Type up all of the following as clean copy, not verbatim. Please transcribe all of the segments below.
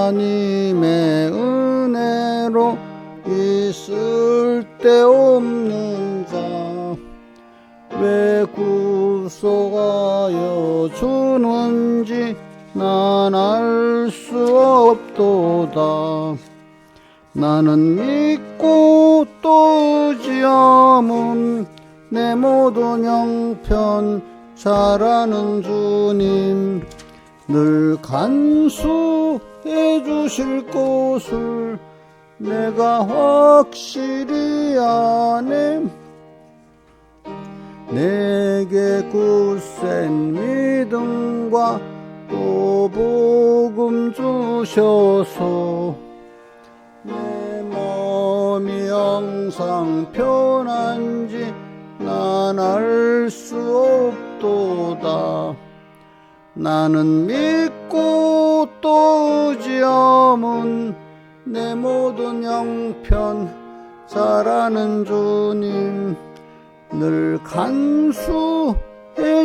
하나님의 은혜로 있을 데 없는 자 왜 구속하여 주는지 난 알 수 없도다. 나는 믿고 또 의지함은 내 모든 형편 잘 아는 주님 늘 간수해 주실 것을 내가 확실히 아네. 내게 굳센 믿음과 또 복음 주셔서 내 마음이 항상 편한지 난 알 수 없도다. 나는 믿고 또 의지함은 내 모든 형편 잘 아는 주님 늘 간수해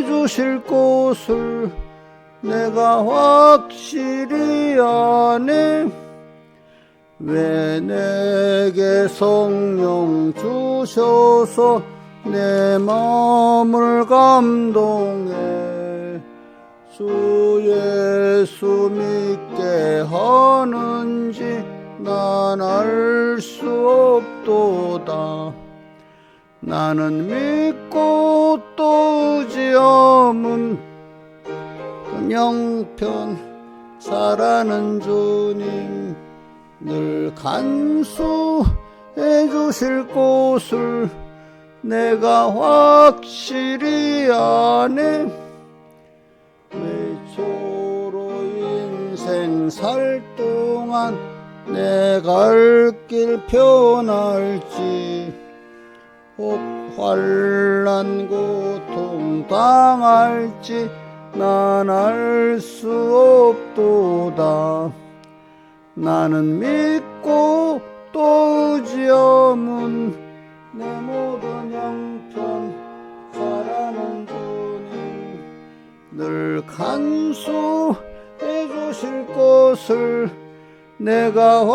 주실 것을 내가 확실히 아네. 왜 내게 성령 주셔서 내 마음을 감동해 주 예수 믿게 하는지 난 알 수 없도다. 나는 믿고 또 의지함은 형편 잘 아는 주님 늘 간수해 주실 것을 내가 확실히 아네. 외초로 인생 살 동안 내 갈 길 편할지 혹 환난 고통 당할지 난 알 수 없도다. 나는 믿고 또 의지함은 내 모든 형편 잘 아는 주님 늘 간수해 주실 것을 내가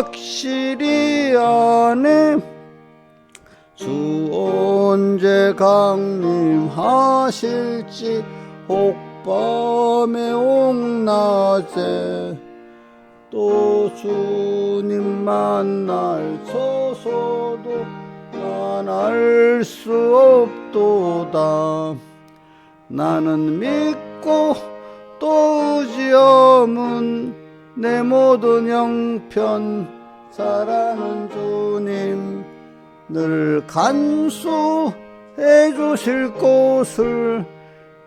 확실히 아네. 주 언제 강림하실지 혹 밤에 옥낮에 또 주님 만날 쳐서도 난 알 수 없도다. 나는 믿고 또 의지함은 내 모든 형편 잘 아는 주님 늘 간수해 주실 것을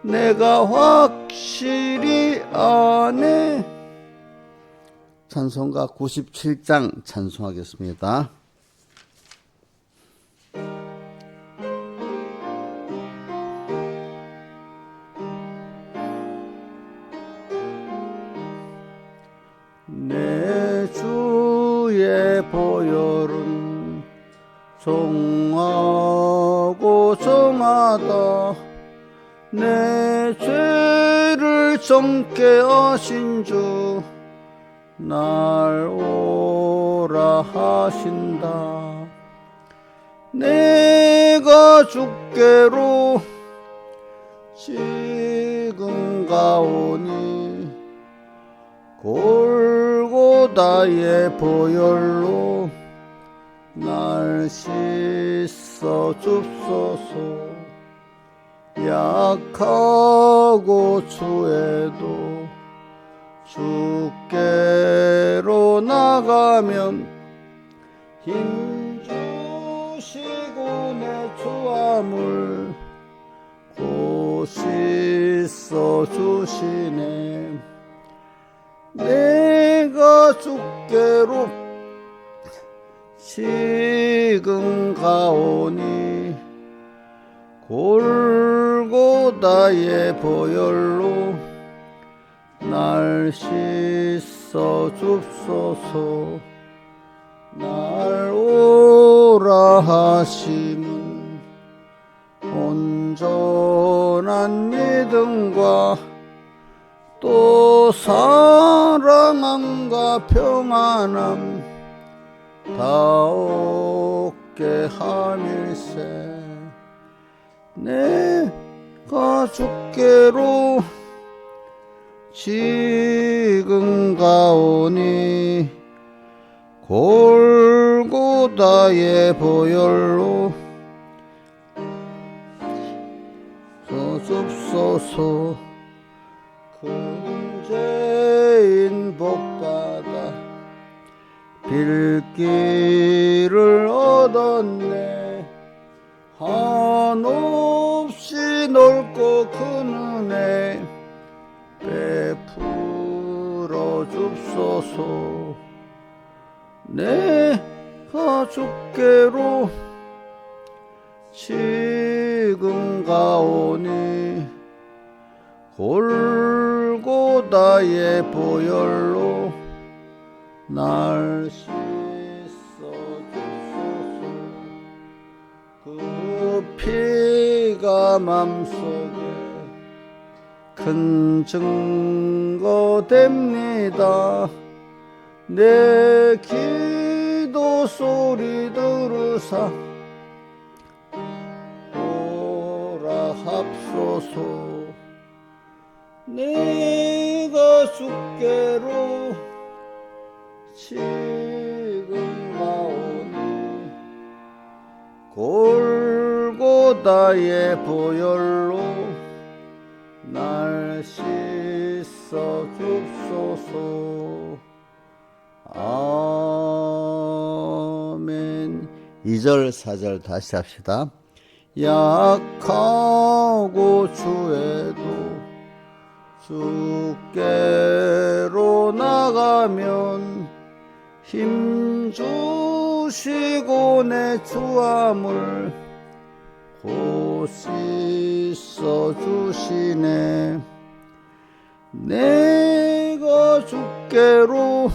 내가 확실히 아네. 찬송가 97장 찬송하겠습니다. 내 주의 보혈은 정하고 정하다. 내 죄를 정케 하신 주 날 오라 하신다. 내가 주께로 지금 가오니 골고다의 보혈로 날 씻어 줍소서. 약하고 추해도 주께로 나가면 힘 주시고 내 추함을 곧 씻어 주시네. 내가 주께로 지금 가오니 골고다의 보혈로 날 씻어 줍소서. 날 오라 하심은 온전한 믿음과 또 사랑함과 평안함 다 얻게 함일세. 내가 주께로 지금 가오니 골고다의 보혈로 주옵소서. 큰 죄인 복받아 빌기를 얻었네. 한없이 넓고 큰 은혜 베풀어 줍소서. 내가 주께로 지금 가오니 골고다의 보혈로 날 씻어 줍소서. 그 피가 맘속에 큰 증거 됩니다. 내 기도 소리 들으사 오라 합소서. 내가 주께로 지금 가오니 골고다의 보혈로 날 씻어 줍소서. 아멘. 2절 4절 다시 합시다. 약하고 주에도 주께로 나가면 힘 주시고 내 주함을 곧 씻어 주시네. 내가 주께로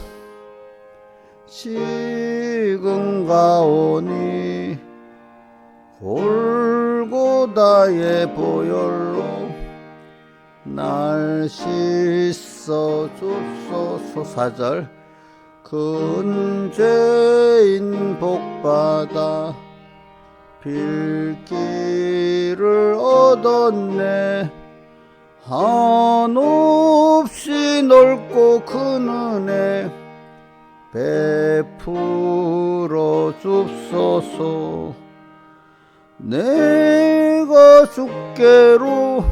지금 가오니 골고다의 보혈로 날 씻어 줍소서. 4절 큰 죄인 복받아 빌기를 얻었네. 한없이 넓고 큰 은혜 베풀어 줍소서. 내가 주께로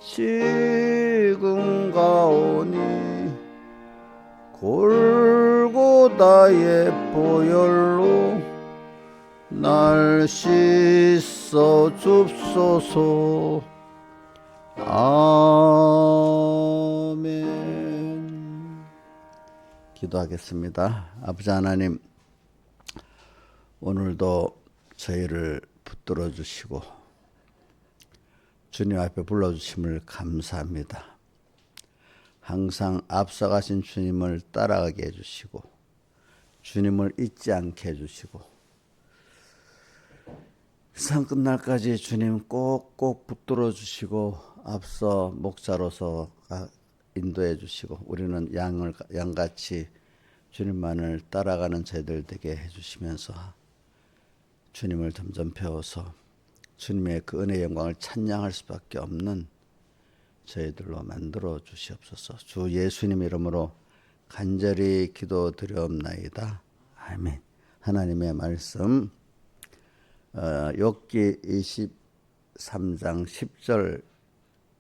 지금 가오니 골고다의 보혈로 날 씻어 줍소서. 아멘. 기도하겠습니다. 아버지 하나님, 오늘도 저희를 붙들어 주시고 주님 앞에 불러주심을 감사합니다. 항상 앞서가신 주님을 따라가게 해주시고 주님을 잊지 않게 해주시고 세상 끝날까지 주님 꼭꼭 붙들어 주시고 앞서 목자로서 인도해 주시고 우리는 양같이 주님만을 따라가는 저희들 되게 해주시면서 주님을 점점 배워서 주님의 그 은혜의 영광을 찬양할 수밖에 없는 저희들로 만들어 주시옵소서. 주 예수님 이름으로 간절히 기도드리옵나이다. 아멘. 하나님의 말씀 욥기 23장 10절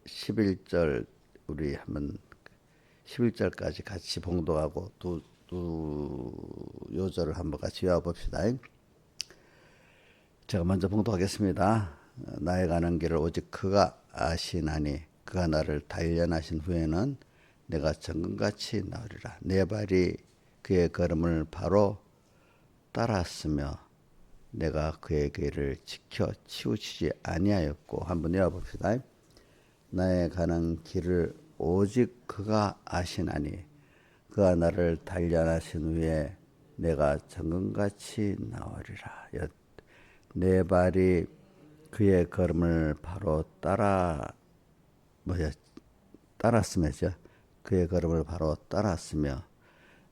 11절 우리 한번 11절까지 같이 봉독하고 두 요절을 한번 같이 외워봅시다. 제가 먼저 봉독하겠습니다. 나의 가는 길을 오직 그가 아시나니 그가 나를 단련하신 후에는 내가 정금같이 나으리라. 내 발이 그의 걸음을 바로 따랐으며 내가 그의 길을 지켜 치우치지 아니하였고. 한번 외워봅시다. 나의 가는 길을 오직 그가 아시나니 그가 나를 단련하신 후에 내가 정금같이 나으리라. 내 발이 그의 걸음을 바로 따랐으면서 그의 걸음을 바로 따랐으며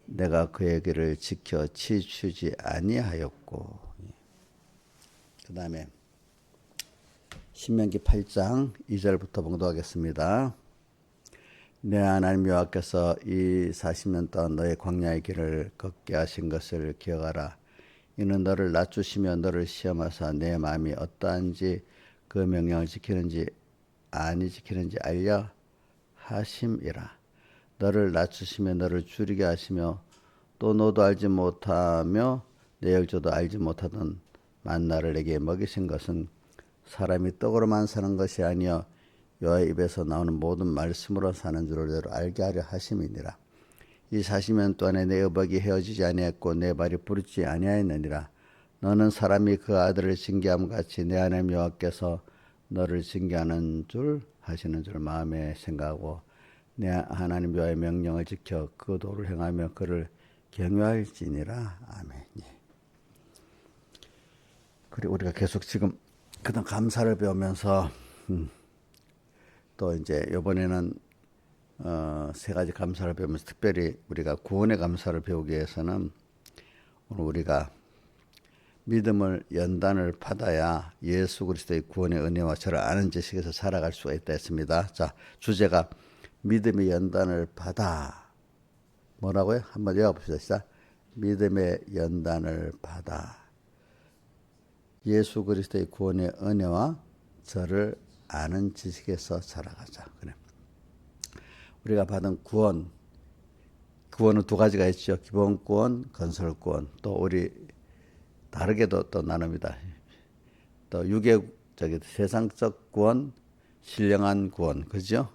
내가 그의 길을 지켜 치추지 아니하였고. 그 다음에 신명기 8장 2절부터 봉독하겠습니다. 내 하나님 여호와께서 이 40년 동안 너의 광야의 길을 걷게 하신 것을 기억하라. 이는 너를 낮추시며 너를 시험하사 내 마음이 어떠한지 그 명령을 지키는지 아니 지키는지 알려 하심이라. 너를 낮추시며 너를 줄이게 하시며 또 너도 알지 못하며 내 열조도 알지 못하던 만나를 내게 먹이신 것은 사람이 떡으로만 사는 것이 아니여 여호와의 입에서 나오는 모든 말씀으로 사는 줄을 너로 알게 하려 하심이니라. 이 40년 동안에 내 의복이 헤어지지 아니했고 내 발이 부르지 아니하였느니라. 너는 사람이 그 아들을 징계함 같이 내 하나님 여호와께서 너를 징계하는 줄 하시는 줄 마음에 생각하고 내 하나님 여호와의 명령을 지켜 그 도를 행하며 그를 경외할지니라. 아멘. 그리고 우리가 계속 지금 그동안 감사를 배우면서 또 이제 이번에는 세 가지 감사를 배우면서 특별히 우리가 구원의 감사를 배우기 위해서는 오늘 우리가 믿음을 연단을 받아야 예수 그리스도의 구원의 은혜와 저를 아는 지식에서 살아갈 수가 있다 했습니다. 자, 주제가 믿음의 연단을 받아. 뭐라고요? 한번 외워봅시다. 시작. 믿음의 연단을 받아. 예수 그리스도의 구원의 은혜와 저를 아는 지식에서 살아가자. 그래. 우리가 받은 구원은 두 가지가 있죠. 기본구원, 건설구원. 또 우리 다르게도 또 나눕니다. 또 세상적 구원, 신령한 구원, 그죠?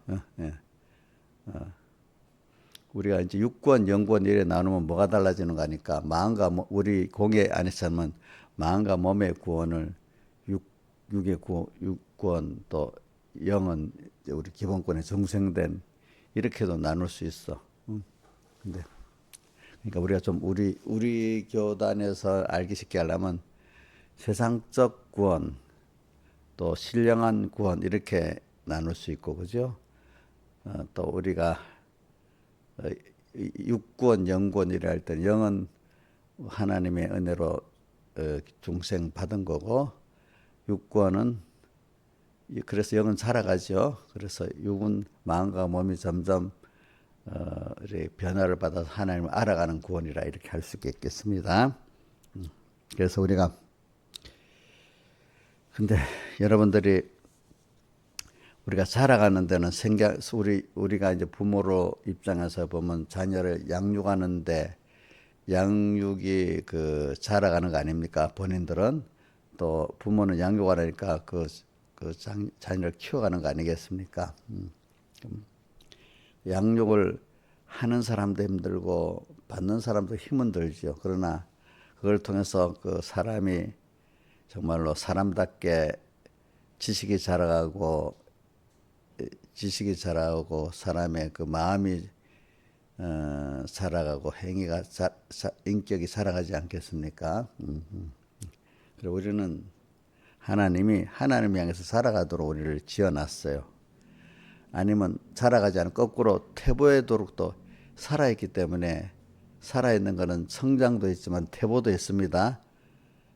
우리가 이제 육구원, 영구원 이래 나누면 뭐가 달라지는 거니까 마음과 우리 공예 안에서 하면 마음과 몸의 구원을 육구원 또 영은 우리 기본권에 정생된 이렇게도 나눌 수 있어. 근데 그러니까 우리가 좀 우리 교단에서 알기 쉽게 하려면 세상적 구원 또 신령한 구원 이렇게 나눌 수 있고 그죠? 또 우리가 육구원, 영구원이라 할 때는 영은 하나님의 은혜로 중생 받은 거고 육구원은 그래서 영은 살아가죠. 그래서 육은 마음과 몸이 점점 변화를 받아서 하나님을 알아가는 구원이라 이렇게 할 수 있겠습니다. 그래서 근데 여러분들이 우리가 살아가는 데는 우리가 이제 부모로 입장에서 보면 자녀를 양육하는데 양육이 자라가는 거 아닙니까? 본인들은 또 부모는 양육하니까 자녀를 키워가는 거 아니겠습니까? 양육을 하는 사람도 힘들고 받는 사람도 힘은 들죠. 그러나 그걸 통해서 그 사람이 정말로 사람답게 지식이 자라가고 사람의 그 마음이 살아가고 행위가 인격이 살아가지 않겠습니까? 그리고 우리는 하나님을 향해서 살아가도록 우리를 지어놨어요. 아니면 살아가지 않고 거꾸로 퇴보하도록 또 살아있기 때문에 살아있는 것은 성장도 있지만 퇴보도 있습니다.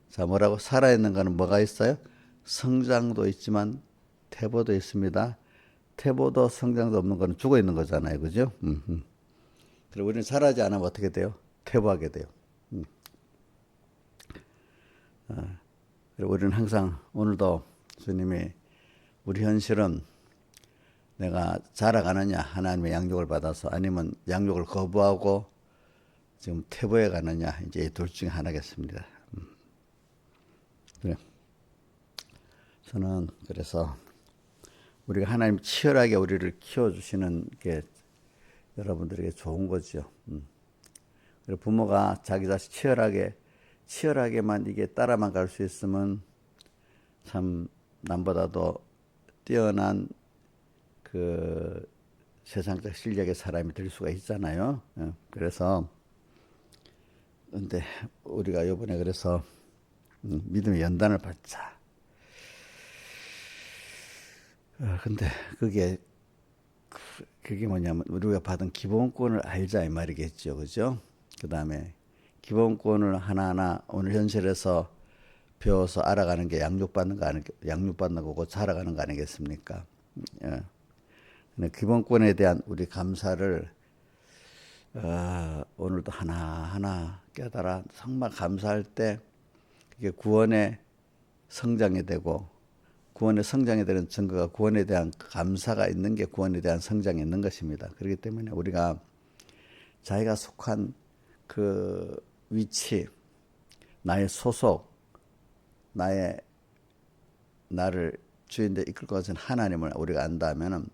자, 뭐라고? 살아있는 것은 뭐가 있어요? 성장도 있지만 퇴보도 있습니다. 퇴보도 성장도 없는 것은 죽어 있는 거잖아요. 그죠? 그리고 우리는 살아지 않으면 어떻게 돼요? 퇴보하게 돼요. 그리고 우리는 항상 오늘도 주님이 우리 현실은 내가 자라가느냐 하나님의 양육을 받아서 아니면 양육을 거부하고 지금 퇴보해 가느냐 이제 이 둘 중에 하나겠습니다. 그래. 저는 그래서 우리가 하나님 치열하게 우리를 키워주시는 게 여러분들에게 좋은 거죠. 그리고 부모가 자기 자식 치열하게만 이게 따라만 갈 수 있으면 참 남보다도 뛰어난 그 세상적 실력의 사람이 될 수가 있잖아요. 그래서 근데 우리가 이번에 그래서 믿음의 연단을 받자. 근데 그게 그게 뭐냐면 우리가 받은 기본권을 알자 이 말이겠죠. 그죠? 그다음에 기본권을 하나하나 오늘 현실에서 배워서 알아가는 게 양육받는 거고 자라가는 거 아니겠습니까? 예. 기본권에 대한 우리 감사를 오늘도 하나하나 깨달아 정말 감사할 때 그게 구원의 성장이 되고 구원의 성장이 되는 증거가 구원에 대한 감사가 있는 게 구원에 대한 성장이 있는 것입니다. 그렇기 때문에 우리가 자기가 속한 그 위치, 나의 소속, 나를 주인데 이끌 것은 하나님을 우리가 안다면은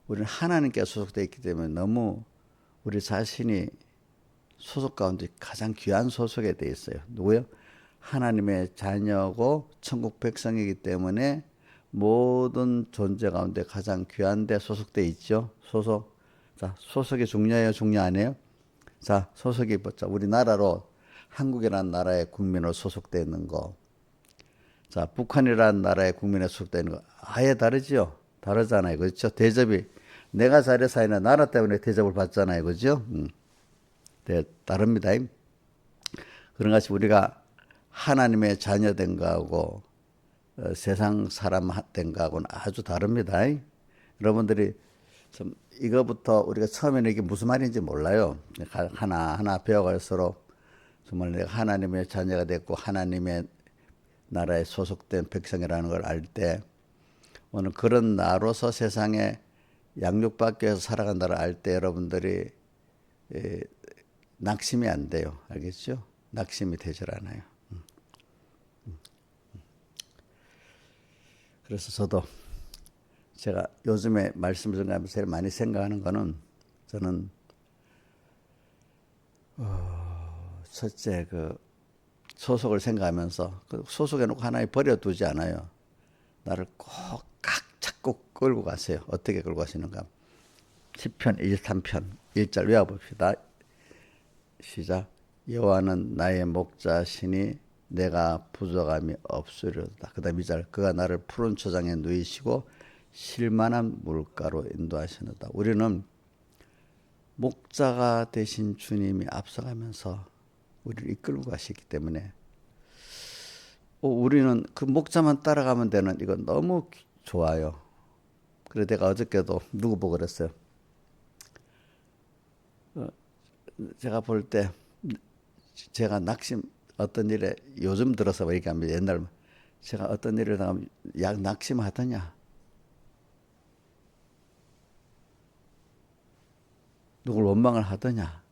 우리는 하나님께 소속되어 있기 때문에 너무 우리 자신이 소속 가운데 가장 귀한 소속에 되어 있어요. 누구요? 하나님의 자녀고 천국 백성이기 때문에 모든 존재 가운데 가장 귀한 데 소속되어 있죠. 소속. 자, 소속이 중요해요? 중요 아니에요? 자, 소속이 보자. 우리나라로 한국이라는 나라의 국민으로 소속되어 있는 거. 자, 북한이라는 나라의 국민에 소속되어 있는 거. 아예 다르지요? 다르잖아요. 그렇죠? 대접이. 내가 잘해서 아니라 나라 때문에 대접을 받잖아요. 그죠? 네, 다릅니다. 그런 것이 우리가 하나님의 자녀된 거하고 세상 사람 된 거하고는 아주 다릅니다. 여러분들이 좀 이거부터 우리가 처음에는 이게 무슨 말인지 몰라요. 하나하나 배워갈수록 정말 내가 하나님의 자녀가 됐고 하나님의 나라에 소속된 백성이라는 걸 알 때 오늘 그런 나로서 세상에 양육받기 위해서 살아간다를 알 때 여러분들이 낙심이 안 돼요. 알겠죠? 낙심이 되질 않아요. 그래서 저도 제가 요즘에 말씀을 전하면서 제일 많이 생각하는 거는 저는 첫째 그 소속을 생각하면서 그 소속해놓고 하나에 버려두지 않아요. 나를 꼭 자꾸 끌고 가세요. 어떻게 끌고 가시는가? 시편 23편 1절 외워봅시다. 시작. 여호와는 나의 목자시니 내가 부족함이 없으리로다. 그 다음 2절. 그가 나를 푸른 초장에 누이시고 실만한 물가로 인도하시노다. 우리는 목자가 되신 주님이 앞서가면서 우리를 이끌고 가시기 때문에 우리는 그 목자만 따라가면 되는 이거 너무 좋아요. 그래 내가 어저께도 누구 보고 그랬어요. 제가 볼 때 제가 낙심 어떤 일에 요즘 들어서 얘기합니다. 옛날 제가 어떤 일을 당하면 낙심하더냐. 누굴 원망을 하더냐.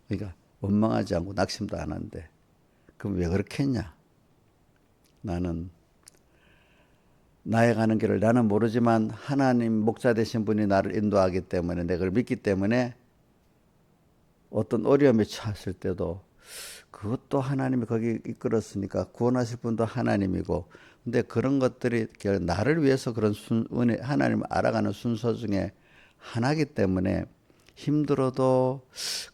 그러니까 원망하지 않고 낙심도 안 하는데 그럼 왜 그렇게 했냐. 나는 나의 가는 길을 나는 모르지만 하나님 목자 되신 분이 나를 인도하기 때문에 내가 그걸 믿기 때문에 어떤 어려움에 처했을 때도 그것도 하나님이 거기 이끌었으니까 구원하실 분도 하나님이고 근데 그런 것들이 나를 위해서 그런 은혜 하나님을 알아가는 순서 중에 하나이기 때문에 힘들어도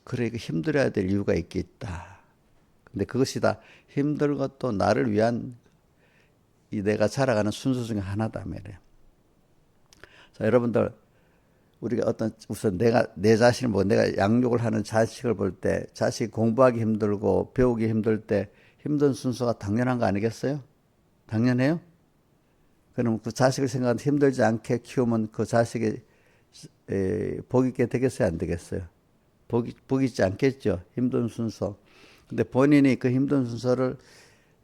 그래 힘들어야 될 이유가 있겠다. 근데 그것이 다 힘든 것도 나를 위한 이 내가 자라가는 순서 중에 하나다 말이에요. 자, 여러분들 우리가 우선 내 자신을 보고 내가 양육을 하는 자식을 볼 때 자식이 공부하기 힘들고 배우기 힘들 때 힘든 순서가 당연한 거 아니겠어요? 당연해요? 그럼 그 자식을 생각하면 힘들지 않게 키우면 그 자식이 복 있게 되겠어요? 안 되겠어요? 복 있지 않겠죠? 힘든 순서. 근데 본인이 그 힘든 순서를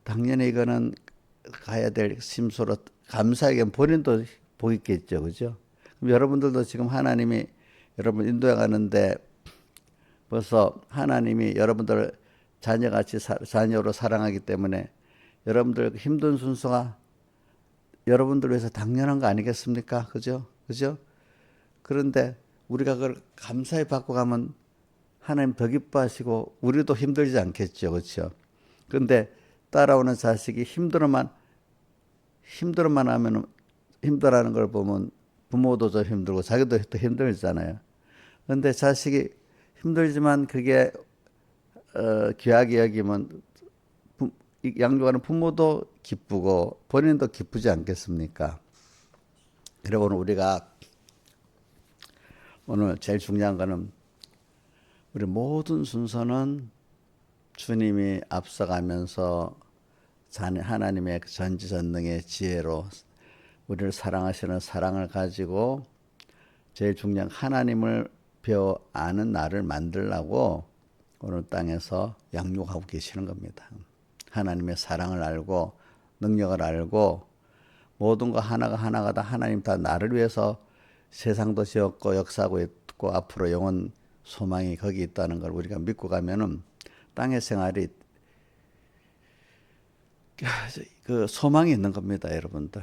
당연히 이거는 가야 될 심소로 감사하게 본인도 복 있겠죠. 그죠? 그럼 여러분들도 지금 하나님이 여러분 인도해 가는데 벌써 하나님이 여러분들을 자녀같이 자녀로 사랑하기 때문에 여러분들 힘든 순서가 여러분들 위해서 당연한 거 아니겠습니까? 그죠? 그죠? 그런데 우리가 그걸 감사히 받고 가면 하나님 더 기뻐하시고 우리도 힘들지 않겠죠. 그렇죠? 그런데 따라오는 자식이 힘들어만 하면 힘들어하는 걸 보면 부모도 좀 힘들고 자기도 또 힘들잖아요. 그런데 자식이 힘들지만 그게 귀하게 여기면 양육하는 부모도 기쁘고 본인도 기쁘지 않겠습니까? 여러분 우리가 오늘 제일 중요한 거는 우리 모든 순서는 주님이 앞서가면서 하나님의 전지전능의 지혜로 우리를 사랑하시는 사랑을 가지고 제일 중요한 하나님을 배워 아는 나를 만들라고 오늘 땅에서 양육하고 계시는 겁니다. 하나님의 사랑을 알고 능력을 알고 모든 거 하나가 다 하나님 다 나를 위해서 세상도 지었고 역사하고 있고 앞으로 영원 소망이 거기 있다는 걸 우리가 믿고 가면은 땅의 생활이 그 소망이 있는 겁니다, 여러분들.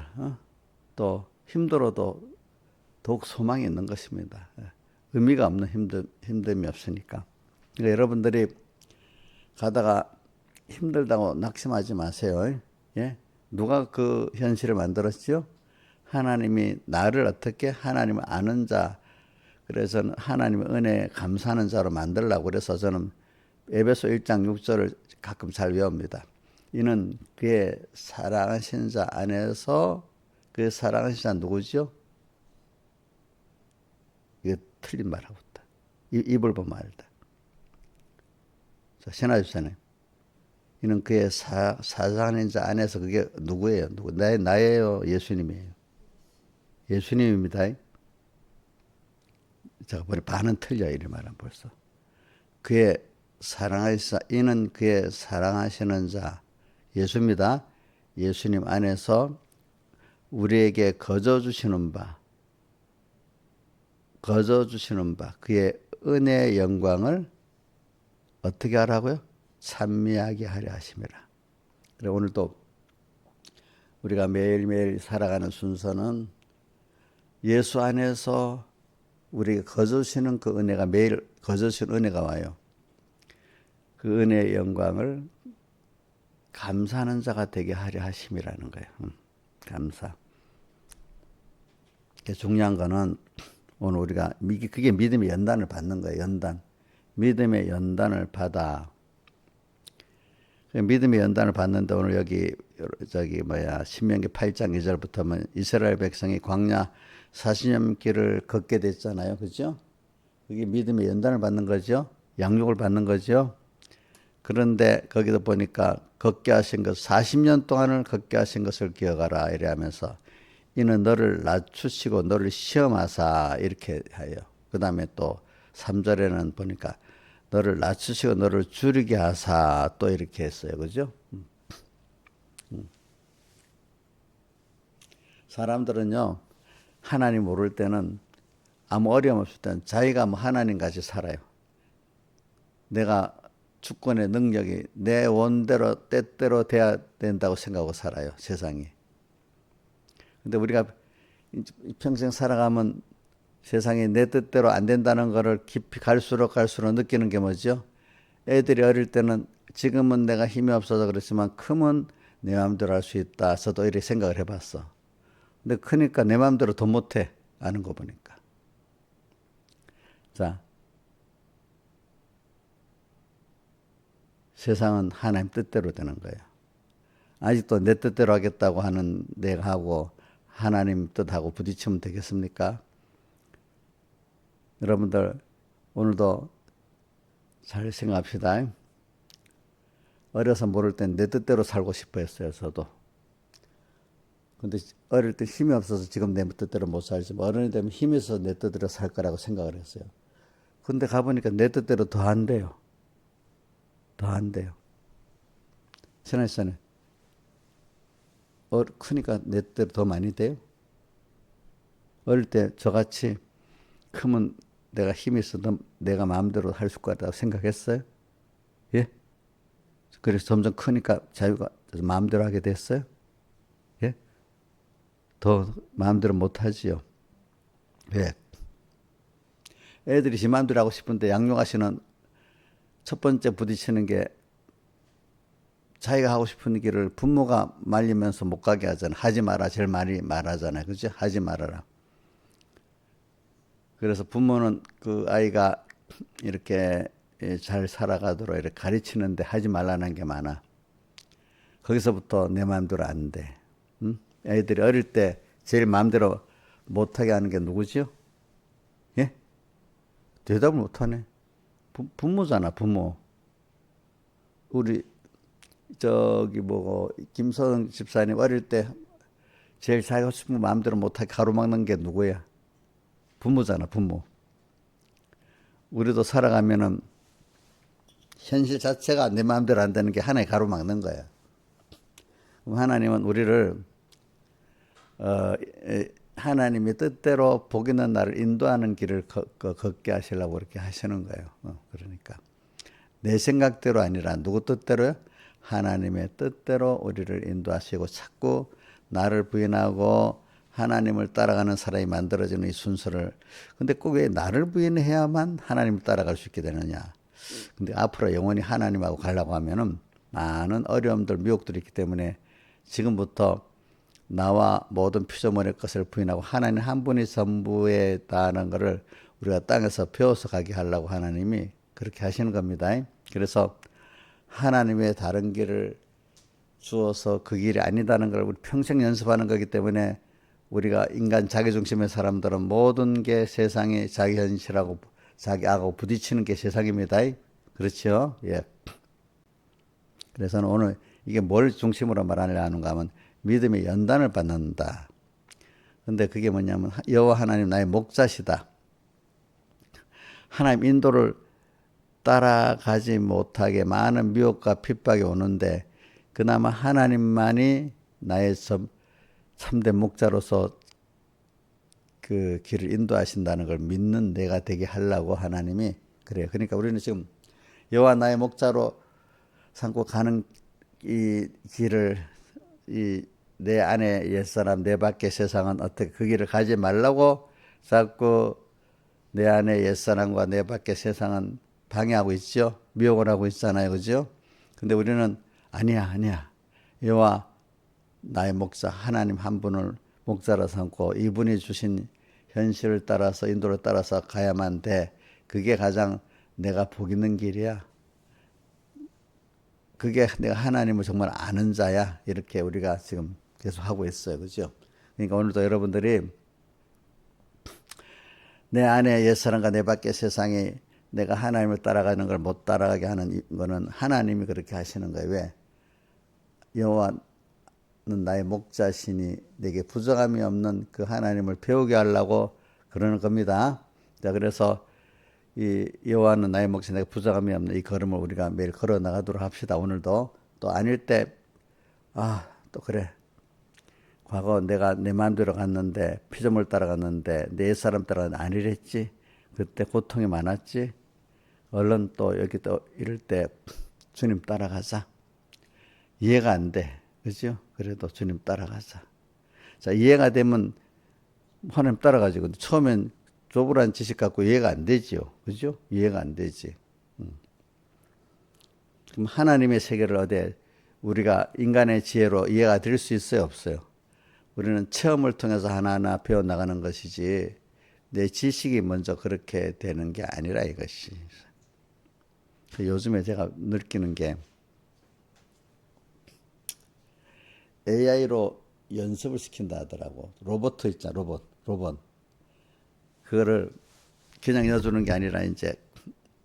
또 힘들어도 더욱 소망이 있는 것입니다. 의미가 없는 힘듦이 없으니까. 그러니까 여러분들이 가다가 힘들다고 낙심하지 마세요. 예? 누가 그 현실을 만들었죠? 하나님이 나를 어떻게 하나님을 아는 자, 그래서 하나님의 은혜에 감사하는 자로 만들려고 그래서 저는 에베소 1장 6절을 가끔 잘 외웁니다. 이는 그의 사랑하신 자 안에서 그 사랑하신 자 누구죠? 이게 틀린 말하고 있다. 입을 보면 알다. 자, 신하주사님. 이는 그의 사랑하는 자 안에서 그게 누구예요? 나예요? 예수님이에요? 예수님입니다. 제가 보니 반은 틀려 이래 말하면 벌써. 그의 사랑하시사 이는 그의 사랑하시는 자 예수입니다. 예수님 안에서 우리에게 거저 주시는 바 그의 은혜의 영광을 어떻게 하라고요? 찬미하게 하려 하심이라. 그래 오늘도 우리가 매일매일 살아가는 순서는 예수 안에서 우리가 거저주시는 그 은혜가 매일 거저주시는 은혜가 와요. 그 은혜의 영광을 감사하는 자가 되게 하려 하심이라는 거예요. 감사. 중요한 거는 오늘 우리가 그게 믿음의 연단을 받는 거예요. 연단. 믿음의 연단을 받아. 믿음의 연단을 받는데 오늘 여기 신명기 8장 2절부터는 이스라엘 백성이 광야 40년 길을 걷게 됐잖아요. 그죠? 그게 믿음의 연단을 받는 거죠. 양육을 받는 거죠. 그런데 거기도 보니까 걷게 하신 것 40년 동안을 걷게 하신 것을 기억하라 이래 하면서 이는 너를 낮추시고 너를 시험하사 이렇게 해요. 그 다음에 또 3절에는 보니까 너를 낮추시고 너를 줄이게 하사 또 이렇게 했어요. 그죠? 사람들은요, 하나님 모를 때는 아무 어려움 없을 때는 자기가 뭐 하나님 같이 살아요. 내가 주권의 능력이 내 원대로 때때로 돼야 된다고 생각하고 살아요. 세상이. 근데 우리가 평생 살아가면 세상이 내 뜻대로 안 된다는 것을 깊이 갈수록 느끼는 게 뭐죠? 애들이 어릴 때는 지금은 내가 힘이 없어서 그렇지만 크면 내 마음대로 할 수 있다. 저도 이렇게 생각을 해봤어. 근데 크니까 내 마음대로 더 못해. 아는 거 보니까. 자, 세상은 하나님 뜻대로 되는 거예요. 아직도 내 뜻대로 하겠다고 하는 내가 하고 하나님 뜻하고 부딪히면 되겠습니까? 여러분들 오늘도 잘 생각합시다. 어려서 모를 땐 내 뜻대로 살고 싶어 했어요. 저도. 근데 어릴 때 힘이 없어서 지금 내 뜻대로 못 살지만 어른이 되면 힘이 있어서 내 뜻대로 살 거라고 생각을 했어요. 근데 가보니까 내 뜻대로 더 안 돼요. 더 안 돼요. 신하시잖아요. 크니까 내 뜻대로 더 많이 돼요. 어릴 때 저같이 크면 내가 힘이 있어도 내가 마음대로 할 수 있다고 생각했어요? 예? 그래서 점점 크니까 자유가 마음대로 하게 됐어요? 예? 더 마음대로 못 하지요. 왜? 애들이 지 마음대로 하고 싶은데 양육하시는 첫 번째 부딪히는 게 자기가 하고 싶은 길을 부모가 말리면서 못 가게 하잖아. 하지 마라. 제일 많이 말하잖아요. 그죠? 하지 말아라. 그래서 부모는 그 아이가 이렇게 잘 살아가도록 이렇게 가르치는데 하지 말라는 게 많아. 거기서부터 내 마음대로 안 돼. 응? 애들이 어릴 때 제일 마음대로 못하게 하는 게 누구죠? 예? 대답을 못하네. 부모잖아, 부모. 우리 저기 뭐 김서영 집사님 어릴 때 제일 자기 하고 싶은 마음대로 못하게 가로막는 게 누구야? 부모잖아, 부모. 우리도 살아가면은 현실 자체가 내 마음대로 안 되는 게 하나의 가로막는 거야. 그럼 하나님은 우리를 하나님의 뜻대로 복 있는 나를 인도하는 길을 걷게 하시려고 그렇게 하시는 거예요. 그러니까 내 생각대로 아니라 누구 뜻대로요? 하나님의 뜻대로 우리를 인도하시고 자꾸 나를 부인하고 하나님을 따라가는 사람이 만들어지는 이 순서를. 근데 꼭 왜 나를 부인해야만 하나님을 따라갈 수 있게 되느냐? 근데 앞으로 영원히 하나님하고 가려고 하면은 많은 어려움들, 미혹들이 있기 때문에 지금부터 나와 모든 피조물의 것을 부인하고 하나님 한 분이 전부에다는 것을 우리가 땅에서 배워서 가게 하려고 하나님이 그렇게 하시는 겁니다. 그래서 하나님의 다른 길을 주어서 그 길이 아니다는 걸 우리 평생 연습하는 거기 때문에 우리가 인간 자기중심의 사람들은 모든 게 세상이 자기 현실하고 자기 악하고 부딪히는 게 세상입니다. 그렇죠? 예. 그래서 오늘 이게 뭘 중심으로 말하려 하는가 하면 믿음의 연단을 받는다. 근데 그게 뭐냐면 여호와 하나님 나의 목자시다. 하나님 인도를 따라가지 못하게 많은 미혹과 핍박이 오는데 그나마 하나님만이 나의 참된 목자로서 그 길을 인도하신다는 걸 믿는 내가 되게 하려고 하나님이 그래요. 그러니까 우리는 지금 여호와 나의 목자로 삼고 가는 이 길을 내 안에 옛사람 내 밖의 세상은 어떻게 그 길을 가지 말라고 자꾸 내 안에 옛사람과 내 밖의 세상은 방해하고 있죠. 미혹을 하고 있잖아요. 그죠? 근데 우리는 아니야. 여호와 나의 목자 하나님 한 분을 목자로 삼고 이분이 주신 현실을 따라서 인도를 따라서 가야만 돼. 그게 가장 내가 복 있는 길이야. 그게 내가 하나님을 정말 아는 자야. 이렇게 우리가 지금 계속 하고 있어요. 그죠? 그러니까 오늘도 여러분들이 내 안에 옛사람과 내 밖의 세상이 내가 하나님을 따라가는 걸 못 따라가게 하는 거는 하나님이 그렇게 하시는 거예요. 왜? 여호와는 나의 목자시니 내게 부정함이 없는 그 하나님을 배우게 하려고 그러는 겁니다. 자, 그래서 이 여호와는 나의 목자 내가 부정함이 없는 이 걸음을 우리가 매일 걸어 나가도록 합시다. 오늘도 또 아닐 때 또 그래. 과거 내가 내 마음대로 갔는데 피조물 따라갔는데 내 사람 따라갔는데 아니랬지. 그때 고통이 많았지. 얼른 또 여기 또 이럴 때 주님 따라가자. 이해가 안 돼. 그죠? 그래도 주님 따라가자. 자, 이해가 되면 하나님 따라가지. 근데 처음엔 조불한 지식 갖고 이해가 안 되지요. 그죠? 이해가 안 되지. 그럼 하나님의 세계를 어디 우리가 인간의 지혜로 이해가 될 수 있어요? 없어요? 우리는 체험을 통해서 하나하나 배워나가는 것이지 내 지식이 먼저 그렇게 되는 게 아니라 이것이. 요즘에 제가 느끼는 게 AI로 연습을 시킨다 하더라고. 로봇 있잖아, 로봇. 그거를 그냥 넣어주는 게 아니라 이제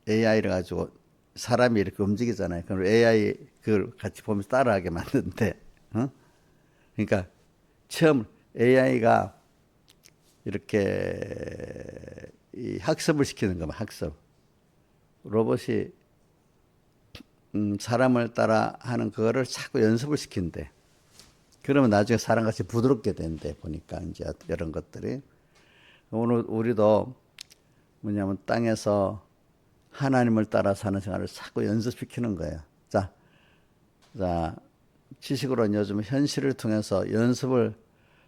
AI를 가지고 사람이 이렇게 움직이잖아요. 그럼 AI 그걸 같이 보면서 따라하게 만드는데, 그러니까 처음 AI가 이렇게 이 학습을 시키는 거면 학습. 로봇이 사람을 따라 하는 그거를 자꾸 연습을 시킨대. 그러면 나중에 사람같이 부드럽게 된대, 보니까, 이제 이런 것들이. 오늘 우리도 뭐냐면 땅에서 하나님을 따라 사는 생활을 자꾸 연습시키는 거예요. 자, 지식으로는 요즘 현실을 통해서 연습을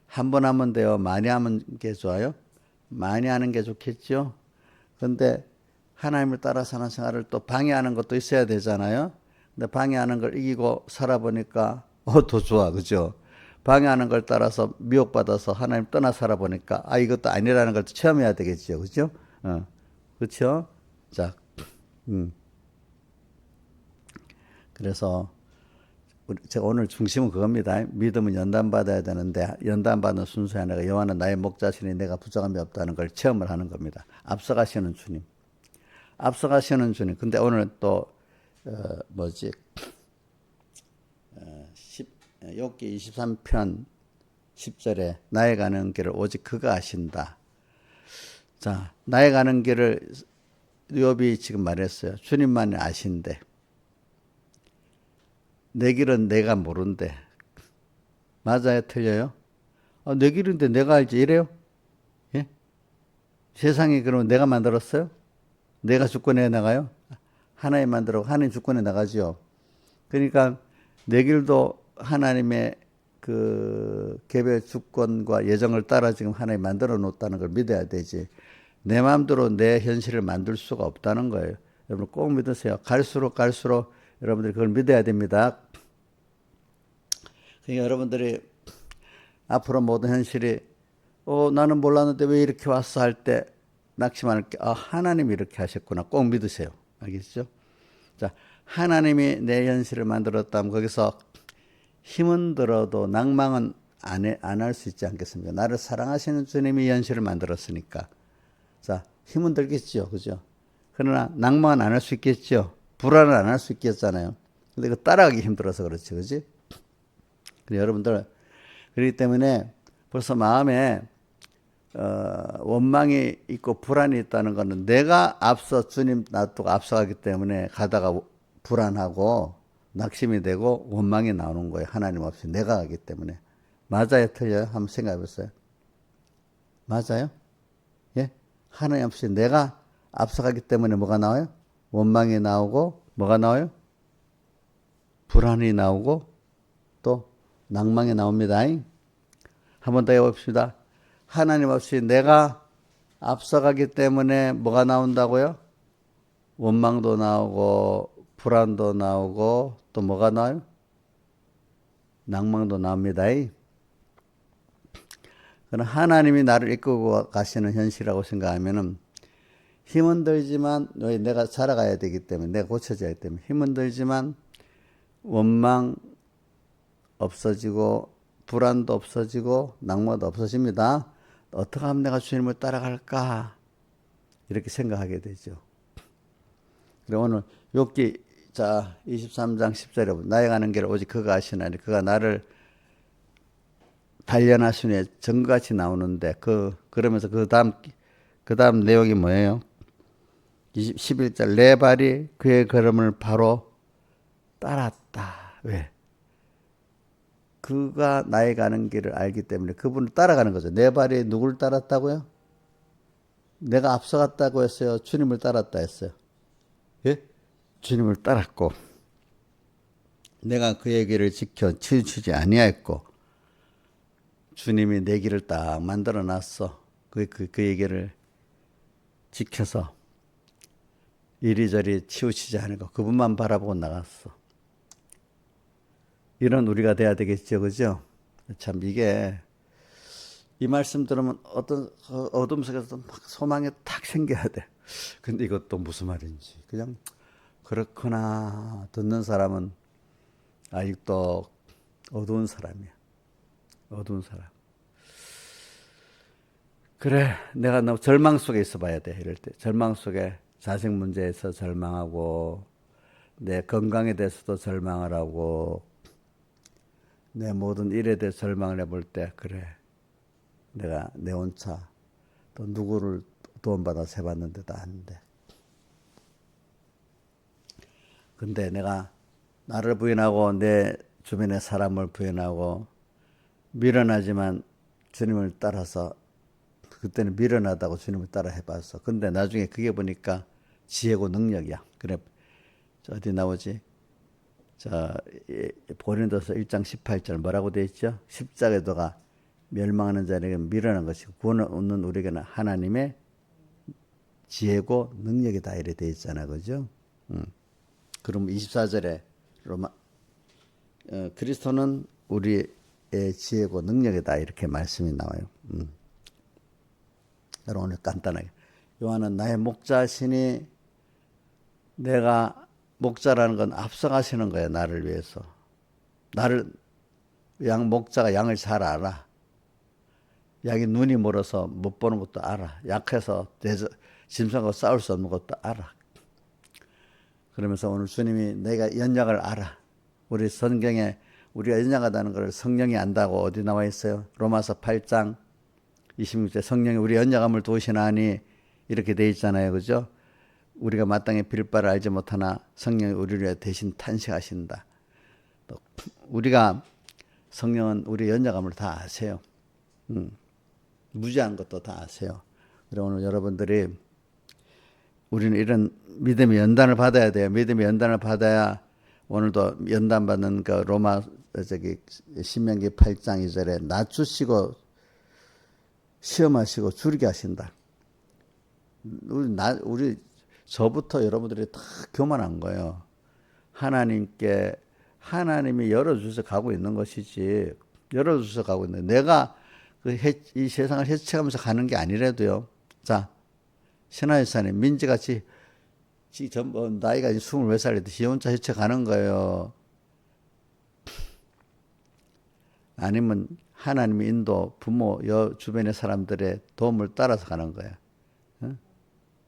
한 번 하면 돼요? 많이 하는 게 좋아요? 많이 하는 게 좋겠죠? 근데 하나님을 따라 사는 생활을 또 방해하는 것도 있어야 되잖아요? 근데 방해하는 걸 이기고 살아보니까, 더 좋아. 그죠? 방해하는 걸 따라서 미혹받아서 하나님 떠나 살아보니까, 이것도 아니라는 걸 체험해야 되겠죠. 그죠? 그렇죠? 자, 그래서 제가 오늘 중심은 그겁니다. 믿음은 연단받아야 되는데 연단받는 순서에 내가 여호와는 나의 목자시니 내가 부정함이 없다는 걸 체험을 하는 겁니다. 앞서가시는 주님. 앞서가시는 주님. 근데 오늘 또 뭐지? 10, 욥기 23편 10절에 나의 가는 길을 오직 그가 아신다. 자, 나의 가는 길을 욥이 지금 말했어요. 주님만이 아신대. 내 길은 내가 모른대. 맞아요? 틀려요? 내 길인데 내가 알지 이래요? 예? 세상이 그러면 내가 만들었어요? 내가 주권에 나가요? 하나님 만들고 하나님 주권에 나가지요. 그러니까 내 길도 하나님의 그 개별 주권과 예정을 따라 지금 하나님 만들어 놓았다는 걸 믿어야 되지. 내 마음대로 내 현실을 만들 수가 없다는 거예요. 여러분 꼭 믿으세요. 갈수록 여러분들이 그걸 믿어야 됩니다. 그러니까 여러분들이 앞으로 모든 현실이 나는 몰랐는데 왜 이렇게 왔어 할 때 낙심할 게 하나님이 이렇게 하셨구나. 꼭 믿으세요. 알겠죠? 자, 하나님이 내 현실을 만들었다면 거기서 힘은 들어도 낭망은 안 할 수 있지 않겠습니까? 나를 사랑하시는 주님이 현실을 만들었으니까. 자, 힘은 들겠죠. 그죠? 그러나 낭만은 안 할 수 있겠죠. 불안은 안 할 수 있겠잖아요. 근데 그 따라가기 힘들어서 그렇지. 그지? 여러분들, 그렇기 때문에 벌써 마음에, 원망이 있고 불안이 있다는 것은 내가 앞서 주님 놔두고 앞서가기 때문에 가다가 불안하고 낙심이 되고 원망이 나오는 거예요. 하나님 없이 내가 가기 때문에. 맞아요? 틀려요? 한번 생각해 보세요. 맞아요? 예? 하나님 없이 내가 앞서가기 때문에 뭐가 나와요? 원망이 나오고 뭐가 나와요? 불안이 나오고 또 낭망이 나옵니다. 한 번 더 해봅시다. 하나님 없이 내가 앞서가기 때문에 뭐가 나온다고요? 원망도 나오고 불안도 나오고 또 뭐가 나와요? 낭망도 나옵니다. 그럼 하나님이 나를 이끌고 가시는 현실이라고 생각하면은 힘은 들지만 내가 살아가야 되기 때문에 내가 고쳐져야 되기 때문에 힘은 들지만 원망 없어지고 불안도 없어지고 낭만도 없어집니다. 어떻게 하면 내가 주님을 따라갈까? 이렇게 생각하게 되죠. 그리고 오늘 욥기 23장 10절에 나의 가는 길을 오직 그가 아시나니 그가 나를 단련하시니 정같이 나오는데 그러면서 그 다음 내용이 뭐예요? 11절 내 발이 그의 걸음을 바로 따랐다. 왜? 그가 나의 가는 길을 알기 때문에 그분을 따라가는 거죠. 내 발이 누굴 따랐다고요? 내가 앞서갔다고 했어요? 주님을 따랐다 했어요? 예? 주님을 따랐고 내가 그의 길을 지켜 치우치지 아니하였고 주님이 내 길을 딱 만들어 놨어. 그의 길을 지켜서 이리저리 치우치지 않고 그분만 바라보고 나갔어. 이런 우리가 돼야 되겠죠. 그죠? 참 이게 이 말씀 들으면 어떤 어둠 속에서 막 소망이 탁 생겨야 돼. 근데 이것도 무슨 말인지 그냥 그렇구나. 듣는 사람은 아직도 어두운 사람이야. 어두운 사람. 그래, 내가 너무 절망 속에 있어 봐야 돼. 이럴 때. 절망 속에 자식 문제에서 절망하고, 내 건강에 대해서도 절망을 하고, 내 모든 일에 대해서 절망을 해볼 때, 그래. 내가 내 혼자 또 누구를 도움받아서 해봤는데도 안 돼. 근데 내가 나를 부인하고 내 주변의 사람을 부인하고 미련하지만 주님을 따라서 그때는 미련하다고 주님을 따라 해봤어. 근데 나중에 그게 보니까 지혜고 능력이야. 그래 어디 나오지? 고린도서 1장 18절 뭐라고 되어 있죠? 십자가의 도가 멸망하는 자에게 미련한 것이고 구원을 얻는 우리에게는 하나님의 지혜고 능력이다 이래 되어 있잖아. 그죠? 그럼 24절에 그리스도는 우리의 지혜고 능력이다 이렇게 말씀이 나와요. 여러분 오늘 간단하게 요한은 나의 목자시니 내가 목자라는 건 앞서가시는 거예요. 나를 위해서. 목자가 양을 잘 알아. 양이 눈이 멀어서 못 보는 것도 알아. 약해서 짐승하고 싸울 수 없는 것도 알아. 그러면서 오늘 주님이 내가 연약을 알아. 우리 성경에 우리가 연약하다는 걸 성령이 안다고 어디 나와 있어요? 로마서 8장 26절 성령이 우리 연약함을 도우시나니 이렇게 돼 있잖아요. 그죠? 우리가 마땅히 빌 바를 알지 못하나 성령이 우리를 위해 대신 탄식하신다. 또 우리가 성령은 우리 연약함을 다 아세요. 무지한 것도 다 아세요. 그래서 오늘 여러분들이 우리는 이런 믿음의 연단을 받아야 돼요. 믿음의 연단을 받아야 오늘도 연단 받는 그 로마 신명기 8장 2절에 낮추시고 시험하시고 줄이게 하신다. 우리 저부터 여러분들이 다 교만한 거예요. 하나님이 열어주셔서 가고 있는 것이지, 열어주셔서 가고 있는, 내가 이 세상을 헤쳐가면서 가는 게 아니라도요. 자, 신하유사님, 민지같이 나이가 24살인데 지 혼자 헤쳐가는 거예요. 아니면 하나님의 인도, 부모, 주변의 사람들의 도움을 따라서 가는 거야. 어?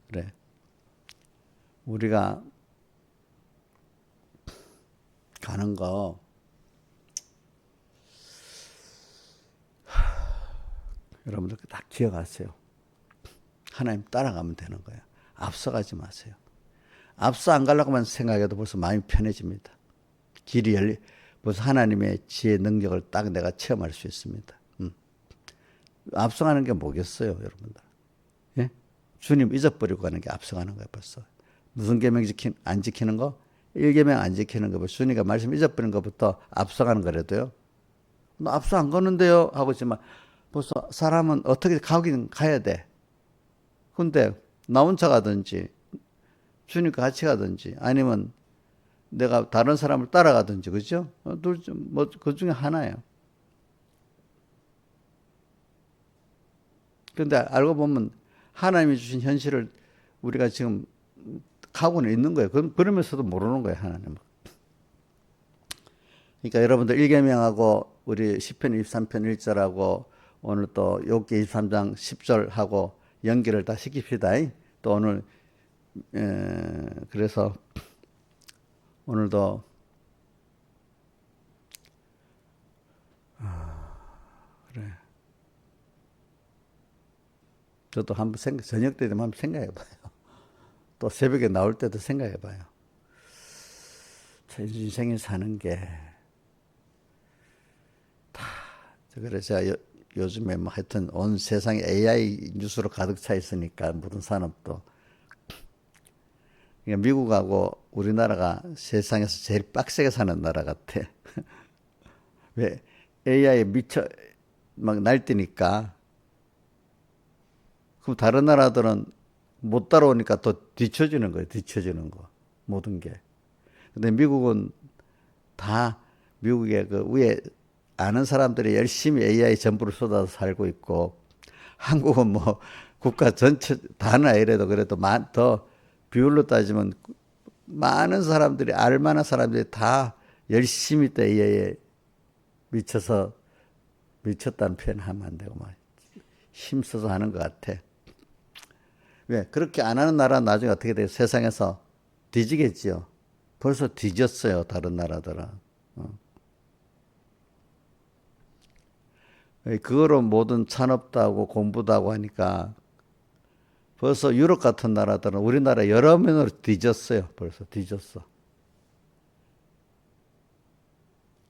그래. 우리가 가는 거, 여러분들 다 기억하세요. 하나님 따라가면 되는 거예요. 앞서가지 마세요. 앞서 안 가려고만 생각해도 벌써 마음이 편해집니다. 벌써 하나님의 지혜 능력을 딱 내가 체험할 수 있습니다. 앞서가는 게 뭐겠어요, 여러분들? 예? 주님 잊어버리고 가는 게 앞서가는 거예요, 벌써. 무슨 계명 안 지키는 거? 1계명 안 지키는 거, 주님과 말씀 잊어버리는 것부터 앞서가는 거라도요. 나 앞서 안 가는데요? 하고 있지만 벌써 사람은 어떻게 가긴 가야 돼. 근데 나 혼자 가든지 주님과 같이 가든지 아니면 내가 다른 사람을 따라가든지, 그죠? 그 중에 하나예요. 그런데 알고 보면 하나님이 주신 현실을 우리가 지금 가고는 있는 거예요. 그러면서도 모르는 거예요, 하나님. 그러니까 여러분들 1계명하고 우리 시편 23편 1절하고 오늘 또 욥기 23장 10절하고 연결을 다 시킵시다. 또 오늘 그래서 오늘도 그래. 저도 한번 저녁 때 되면 한번 생각해봐요. 또 새벽에 나올 때도 생각해봐요. 제 인생에 사는 게 다 그래서 요즘에 뭐 하여튼 온 세상이 AI 뉴스로 가득 차 있으니까 모든 산업도. 그러니까 미국하고 우리나라가 세상에서 제일 빡세게 사는 나라 같아. 왜? AI에 미쳐 막 날뛰니까. 그럼 다른 나라들은 못 따라오니까 또 뒤처지는 거예요. 뒤처지는 거. 모든 게. 근데 미국은 다 미국의 그 위에 아는 사람들이 열심히 AI 전부를 쏟아서 살고 있고, 한국은 뭐 국가 전체 다는 아니래도 그래도 더 비율로 따지면 많은 사람들이 알만한 사람들이 다 열심히 또 AI에 미쳤다는 표현을 하면 안 되고 막 힘써서 하는 것 같아. 왜? 그렇게 안 하는 나라는 나중에 어떻게 돼요? 세상에서 뒤지겠지요. 벌써 뒤졌어요, 다른 나라들은. 그거로 모든 산업도 하고 공부도 하고 하니까 벌써 유럽 같은 나라들은 우리나라 여러 면으로 뒤졌어요. 벌써 뒤졌어.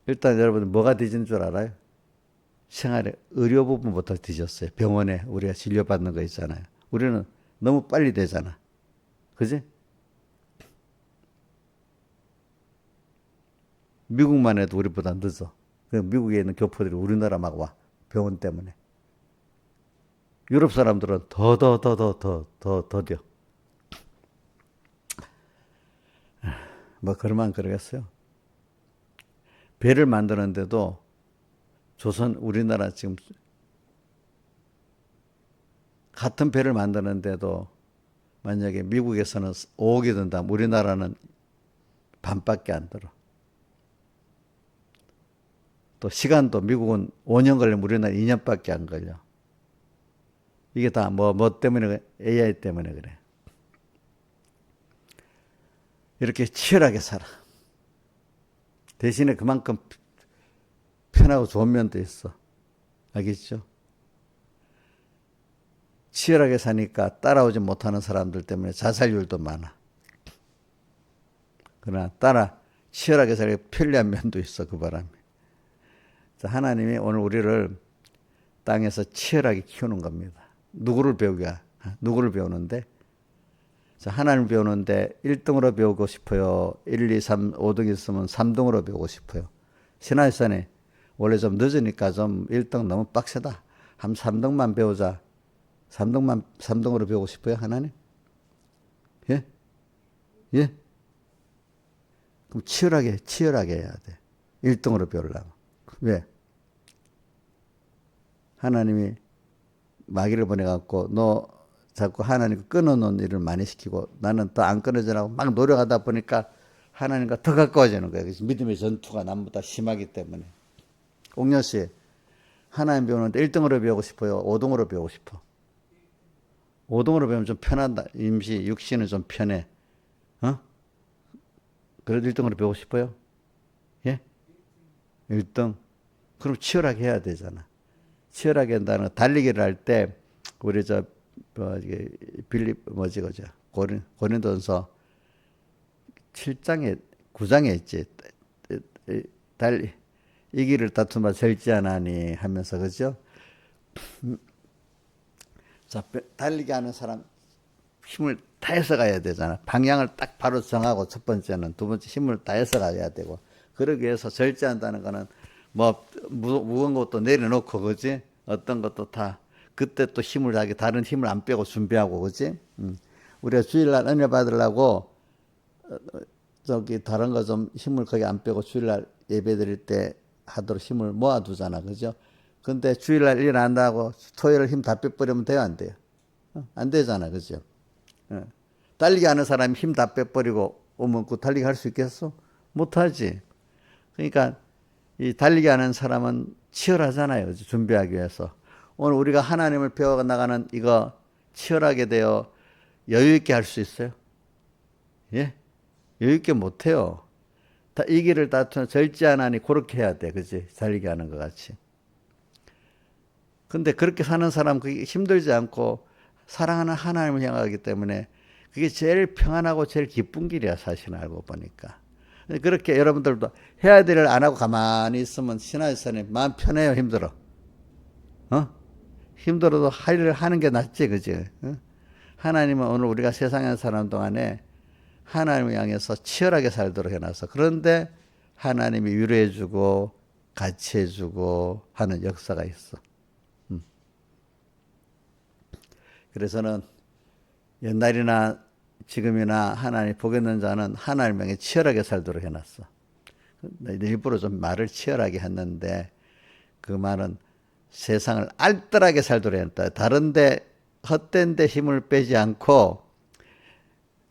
일단 여러분 뭐가 뒤진 줄 알아요? 생활의 의료 부분부터 뒤졌어요. 병원에 우리가 진료받는 거 있잖아요. 우리는 너무 빨리 되잖아. 그지? 미국만 해도 우리보다 늦어. 미국에 있는 교포들이 우리나라 막 와. 병원 때문에. 유럽 사람들은 더뎌. 뭐 그러면 그러겠어요. 배를 만드는데도 우리나라 지금 같은 배를 만드는데도 만약에 미국에서는 5억이 든다면 우리나라는 반밖에 안 들어. 또 시간도 미국은 5년 걸리면 우리나라는 2년밖에 안 걸려. 이게 다 뭐 때문에 AI 때문에 그래. 이렇게 치열하게 살아. 대신에 그만큼 편하고 좋은 면도 있어. 알겠죠? 치열하게 사니까 따라오지 못하는 사람들 때문에 자살률도 많아. 그러나 치열하게 살기 편리한 면도 있어, 그 바람에. 하나님이 오늘 우리를 땅에서 치열하게 키우는 겁니다. 누구를 배우는데? 하나님을 배우는데 1등으로 배우고 싶어요. 1, 2, 3, 5등 있으면 3등으로 배우고 싶어요. 신화일산에 원래 좀 늦으니까 좀 1등 너무 빡세다. 한 3등만 배우자. 3등으로 배우고 싶어요, 하나님? 예? 예? 그럼 치열하게 해야 돼. 1등으로 배우려면. 왜? 하나님이 마귀를 보내갖고 너 자꾸 하나님 끊어놓은 일을 많이 시키고 나는 더 안 끊어지라고 막 노력하다 보니까 하나님과 더 가까워지는 거예요. 그래서 믿음의 전투가 남보다 심하기 때문에. 옥녀 씨, 하나님 배우는데 1등으로 배우고 싶어요? 5등으로 배우고 싶어? 5등으로 배우면 좀 편하다. 육신은 좀 편해. 그래도 1등으로 배우고 싶어요? 예? 1등? 그럼 치열하게 해야 되잖아. 치열하게 한다는 거. 달리기를 할 때 우리 고린도전서 7장에 9장에 있지. 이 길을 다투마 절제하나니 하면서, 그죠? 달리기 하는 사람 힘을 다해서 가야 되잖아. 방향을 딱 바로 정하고, 첫 번째는. 두 번째 힘을 다해서 가야 되고. 그러기 위해서 절제한다는 거는 무거운 것도 내려놓고, 그지? 어떤 것도 다 그때 또 힘을 하게, 다른 힘을 안 빼고 준비하고, 그지? 우리가 주일날 은혜 받으려고 다른 거 좀 힘을 거의 안 빼고 주일날 예배 드릴 때 하도록 힘을 모아두잖아, 그죠? 근데 주일날 일 안 하고 토요일 힘 다 빼버리면 돼요, 안 돼요? 안 되잖아, 그죠? 달리기 하는 사람이 힘 다 빼버리고 오면 그 달리기 할 수 있겠어? 못하지. 그러니까 이 달리기 하는 사람은 치열하잖아요, 그죠? 준비하기 위해서. 오늘 우리가 하나님을 배워 나가는 이거 치열하게 되어 여유 있게 할 수 있어요? 예? 여유 있게 못 해요. 이 길을 다투는 절제하나니 그렇게 해야 돼, 그지? 달리기 하는 것 같이. 근데 그렇게 사는 사람 그게 힘들지 않고 사랑하는 하나님을 향하기 때문에 그게 제일 평안하고 제일 기쁜 길이야, 사실 알고 보니까. 그렇게 여러분들도 해야 될 일 안 하고 가만히 있으면 신화일산에 마음 편해요, 힘들어? 힘들어도 할 일을 하는 게 낫지, 그지? 하나님은 오늘 우리가 세상에 사는 동안에 하나님을 향해서 치열하게 살도록 해놔서, 그런데 하나님이 위로해주고 같이 해주고 하는 역사가 있어. 그래서는 옛날이나 지금이나 하나님 복있는 자는 하나님을 향해 치열하게 살도록 해놨어. 일부러 좀 말을 치열하게 했는데 그 말은 세상을 알뜰하게 살도록 해놨다. 다른데 헛된 데 힘을 빼지 않고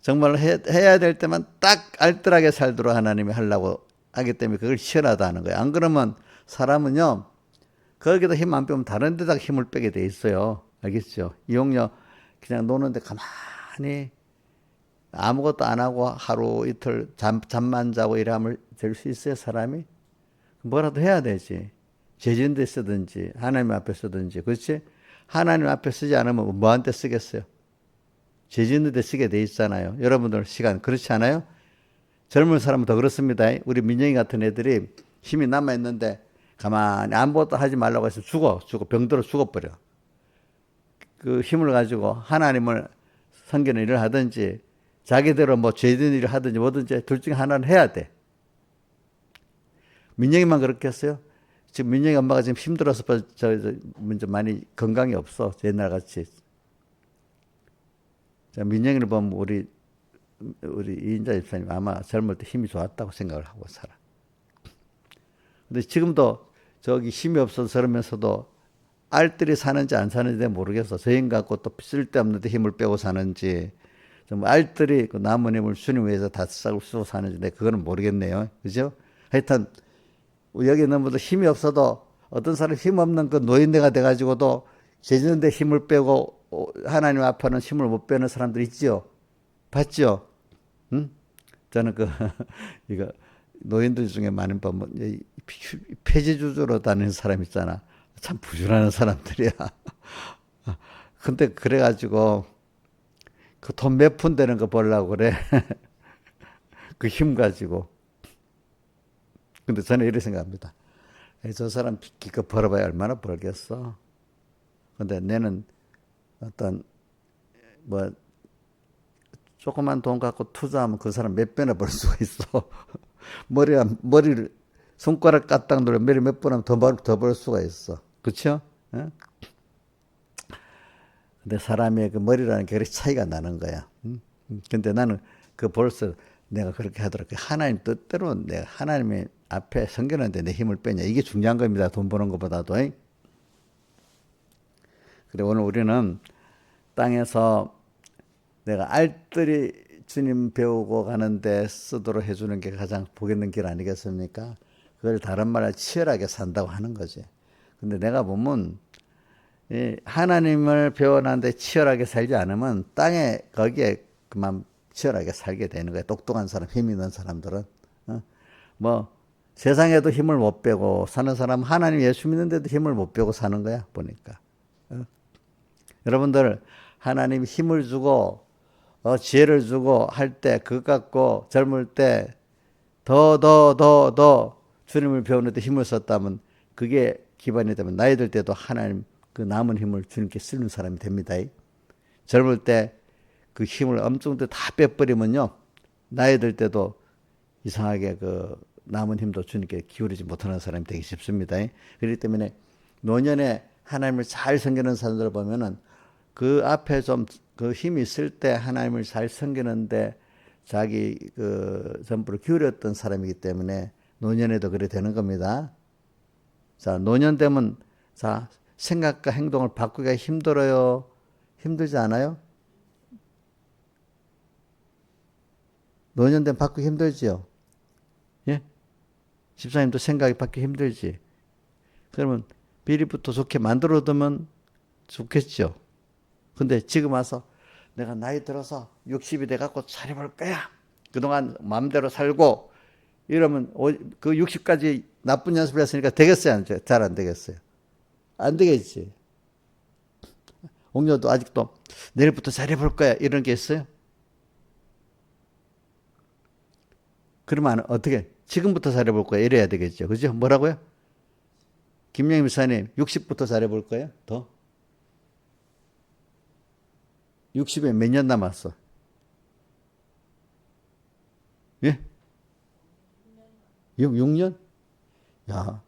정말 해야 될 때만 딱 알뜰하게 살도록 하나님이 하려고 하기 때문에 그걸 치열하다 하는 거예요. 안 그러면 사람은요, 거기다 힘 안 빼면 다른 데다가 힘을 빼게 돼 있어요. 알겠죠? 이용료 그냥 노는데 가만히 아무것도 안 하고 하루 이틀 잠만 자고 이러면 될 수 있어요, 사람이? 뭐라도 해야 되지. 재진 데 쓰든지 하나님 앞에 쓰든지. 그렇지? 하나님 앞에 쓰지 않으면 뭐한테 쓰겠어요? 재진 데 쓰게 돼 있잖아요. 여러분들 시간 그렇지 않아요? 젊은 사람은 더 그렇습니다. 우리 민영이 같은 애들이 힘이 남아있는데 가만히 아무것도 하지 말라고 해서 병들어 죽어버려. 그 힘을 가지고 하나님을 섬기는 일을 하든지 자기대로 죄진 일을 하든지 뭐든지 둘 중에 하나는 해야 돼. 민영이만 그렇게 했어요? 지금 민영이 엄마가 지금 힘들어서 많이 건강이 없어. 옛날같이. 자, 민영이를 보면 우리 이인자 집사님 아마 젊을 때 힘이 좋았다고 생각을 하고 살아. 근데 지금도 힘이 없어서 저러면서도 알뜰히 사는지 안 사는지 모르겠어. 저 힘 갖고 또 쓸데없는데 힘을 빼고 사는지, 좀 알뜰히 그 남은 힘을 주님 위해서 다 쓰고 사는지 내가 그거는 모르겠네요. 그죠? 하여튼 여기 있는 분들 힘이 없어도 어떤 사람 힘 없는 그 노인네가 돼가지고도 재지는데 힘을 빼고 하나님 앞에는 힘을 못 빼는 사람들 있지요. 봤죠? 응? 저는 이거 노인들 중에 많은 분 폐지주주로 다니는 사람 있잖아. 참 부지런한 사람들이야. 근데 그래가지고 그 돈 몇 푼 되는 거 벌려고 그래. 그 힘 가지고. 근데 저는 이렇게 생각합니다. 저 사람 기껏 벌어봐야 얼마나 벌겠어. 근데 내는 어떤 뭐 조그만 돈 갖고 투자하면 그 사람 몇 배나 벌 수가 있어. 머리를 손가락 까딱 누르면 머리 몇 번 하면 더 벌 수가 있어. 그렇죠? 근데 사람의 그 머리라는 게 그렇게 차이가 나는 거야. 근데 나는 그 벌써 내가 그렇게 하더라고. 하나님 뜻대로 내가 하나님의 앞에 섬기는데 내 힘을 빼냐. 이게 중요한 겁니다. 돈 버는 것보다도. 그래 오늘 우리는 땅에서 내가 알뜰히 주님 배우고 가는데 쓰도록 해주는 게 가장 복 있는 길 아니겠습니까? 그걸 다른 말로 치열하게 산다고 하는 거지. 근데 내가 보면 하나님을 배워나는데 치열하게 살지 않으면 땅에 거기에 그만 치열하게 살게 되는 거야. 똑똑한 사람, 힘 있는 사람들은. 뭐 세상에도 힘을 못 빼고 사는 사람 하나님 예수 믿는데도 힘을 못 빼고 사는 거야 보니까. 여러분들 하나님 힘을 주고 지혜를 주고 할 때 그것 갖고 젊을 때 더 주님을 배우는데 힘을 썼다면 그게 기반이 되면 나이 들 때도 하나님 그 남은 힘을 주님께 쓰는 사람이 됩니다. 젊을 때 그 힘을 엄청 다 빼버리면요 나이 들 때도 이상하게 그 남은 힘도 주님께 기울이지 못하는 사람이 되기 쉽습니다. 그렇기 때문에 노년에 하나님을 잘 섬기는 사람들을 보면은 그 앞에 좀 그 힘이 있을 때 하나님을 잘 섬기는데 자기 그 전부를 기울였던 사람이기 때문에 노년에도 그래 되는 겁니다. 자, 노년 되면 자, 생각과 행동을 바꾸기가 힘들어요? 힘들지 않아요? 노년 되면 바꾸기 힘들지요? 예? 집사님도 생각이 바뀌기 힘들지? 그러면 미리부터 좋게 만들어두면 좋겠죠? 근데 지금 와서 내가 나이 들어서 60이 돼갖고 잘해볼 거야. 그동안 마음대로 살고 이러면 그 60까지 나쁜 연습을 했으니까 되겠어요? 잘 안 되겠어요? 안 되겠지. 옥녀도 아직도 내일부터 잘해볼 거야. 이런 게 있어요? 그러면 어떻게? 지금부터 잘해볼 거야. 이래야 되겠죠. 그죠? 뭐라고요? 김영임 목사님, 60부터 잘해볼 거예요? 더? 60에 몇 년 남았어? 예? 6년? 야,